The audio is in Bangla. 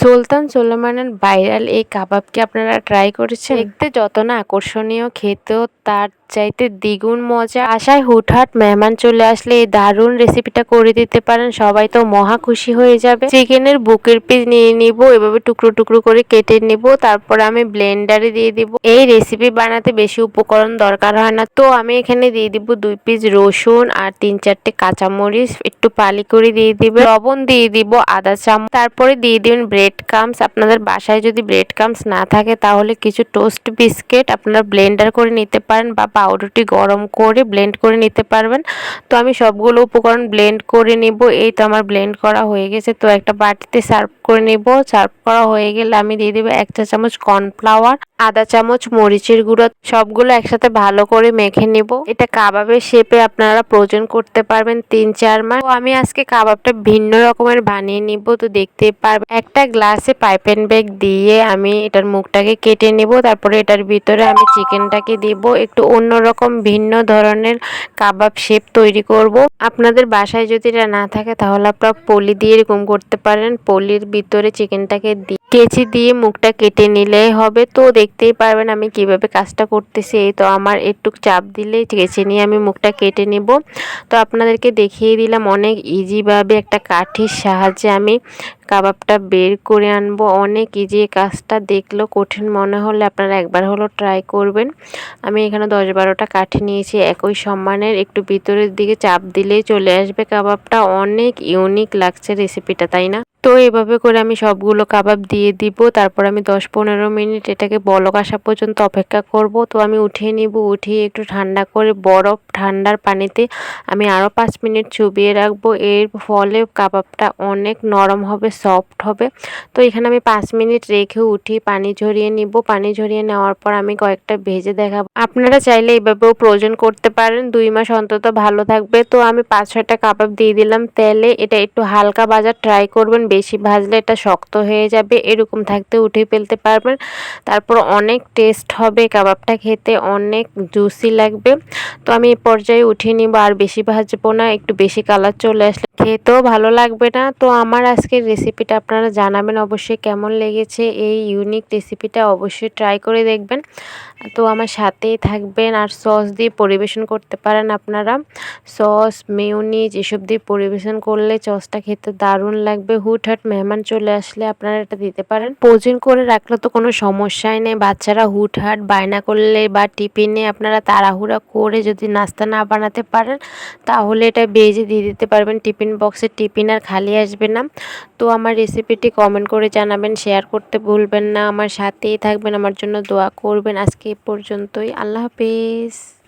সুলতান সুলেমানের ভাইরাল এই কাবাব কি আপনারা ট্রাই করেছেন? দেখতে যত না আকর্ষণীয়, খেতেও তার চাইতে দ্বিগুণ মজা। বাসায় হুটহাট মেহমান চলে আসলে এই দারুণ রেসিপিটা করে দিতে পারেন, সবাই তো মহা খুশি হয়ে যাবে। চিকেনের বুকের পিস নিয়ে নিব, এভাবে টুকরো টুকরো করে কেটে নিব, তারপর আমি ব্লেন্ডারে দিয়ে দিব। এই রেসিপি বানাতে বেশি উপকরণ দরকার হয় না, তো আমি এখানে দিয়ে দিব 2 পিস রসুন আর 3-4টে কাঁচামরিচ, একটু পালি করে দিয়ে দিবেন, লবণ দিয়ে দিব আধা চামচ, তারপরে দিয়ে দিবেন ব্রেড ক্রাম্বস। আপনাদের বাসায় যদি ব্রেড ক্রাম্বস না থাকে তাহলে কিছু টোস্ট বিস্কিট আপনারা ব্লেন্ডার করে নিতে পারেন বা পাউরুটি গরম করে ব্লেন্ড করে নিতে পারবেন। তো আমি সবগুলো উপকরণ ব্লেন্ড করে নিব। এই তো আমার ব্লেন্ড করা হয়ে গেছে, তো একটা বাটিতে সার্ভ করে নিব। সার্ভ করা হয়ে গেলে আমি দিয়ে দেবো 1 চা চামচ কর্নফ্লাওয়ার, আধা চামচ মরিচের গুঁড়ো, সবগুলো একসাথে ভালো করে মেখে নিব। এটা কাবাবের শেপে আপনারা প্রয়োজন করতে পারবেন 3-4 মাস। তো আমি আজকে কাবাবটা ভিন্ন রকমের বানিয়ে নিব, তো দেখতেই পারবেন। একটা গ্লাসে পাইপেন ব্যাগ দিয়ে আমি এটার মুখটাকে কেটে নিব, তারপরে এটার ভিতরে আমি চিকেনটাকে দিব। একটু অন্যরকম ভিন্ন ধরনের কাবাব শেপ তৈরি করব। আপনাদের বাসায় যদি এটা না থাকে তাহলে আপনারা পলি দিয়ে এরকম করতে পারেন। পলির ভিতরে চিকেনটাকে কেচি দিয়ে মুখটা কেটে নিলেই হবে। তো দেখতেই পারবেন আমি কিভাবে কাজটা করতেছি। এই তো আমার একটু চাপ দিলেই কেচি নিয়ে আমি মুখটা কেটে নেব। তো আপনাদেরকে দেখিয়ে দিলাম অনেক ইজিভাবে একটা কাঠির সাহায্যে আমি কাবাবটা বের করে আনবো। অনেক ইজি, কাজটা দেখলেও কঠিন মনে হলে আপনারা একবার হলো ট্রাই করবেন। আমি এখানে 10-12টা কাঠি নিয়েছি একই সমানের, একটু ভিতরের দিকে চাপ দিলেই চলে আসবে কাবাবটা। অনেক ইউনিক লাগছে রেসিপিটা, তাই না? তো এভাবে করে আমি সবগুলো কাবাব দিয়ে দিব, তারপর আমি 10-15 মিনিট এটাকে বলক আসা পর্যন্ত অপেক্ষা করব। তো আমি উঠিয়ে নিব, উঠিয়ে একটু ঠান্ডা করে বরফ ঠান্ডার পানিতে আমি আরও 5 মিনিট চুবিয়ে রাখবো। এর ফলে কাবাবটা অনেক নরম হবে, সফট হবে। তো এখানে আমি 5 মিনিট রেখে উঠি পানি ঝরিয়ে নিব। পানি ঝরিয়ে নেওয়ার পর আমি কয়েকটা ভেজে দেখাবো। আপনারা চাইলে এইভাবেও প্রয়োজন করতে পারেন, 2 মাস অন্তত ভালো থাকবে। তো আমি 5-6টা কাবাব দিয়ে দিলাম তেলে। এটা একটু হালকা ভাজা ট্রাই করবেন, বেশি ভাজলে এটা শক্ত হয়ে যাবে। এরকম থাকতে উঠিয়ে ফেলতে পারবেন। তারপর অনেক টেস্ট হবে কাবাবটা, খেতে অনেক জুসি লাগবে। তো আমি এই পর্যায়ে উঠিয়ে নিব, আর বেশি ভাজবো না, একটু বেশি কালার চলে আসলে খেতেও ভালো লাগবে না। তো আমার আজকের রেসিপিটা আপনারা জানাবেন অবশ্যই কেমন লেগেছে। এই ইউনিক রেসিপিটা অবশ্যই ট্রাই করে দেখবেন। তো আমার সাথেই থাকবেন। আর সস দিয়ে পরিবেশন করতে পারেন আপনারা, সস মেয়োনিজ এসব দিয়ে পরিবেশন করলে সসটা খেতে দারুণ লাগবে। হুটহাট মেহমান চলে আসলে আপনারা এটা দিতে পারেন। ফ্রোজেন করে রাখলে তো কোনো সমস্যাই নেই। বাচ্চারা হুটহাট বায়না করলে বা টিফিনে আপনারা তাড়াহুড়া করে যদি নাস্তা না বানাতে পারেন তাহলে এটা ভেজে দিয়ে দিতে পারবেন টিফিন বক্সে, টিফিন আর খালি আসবে না। তো আমার রেসিপিটি কমেন্ট করে জানাবেন, শেয়ার করতে ভুলবেন না। আমার সাথেই থাকবেন, আমার জন্য দোয়া করবেন। আজকে এই পর্যন্তই, আল্লাহ হাফেজ।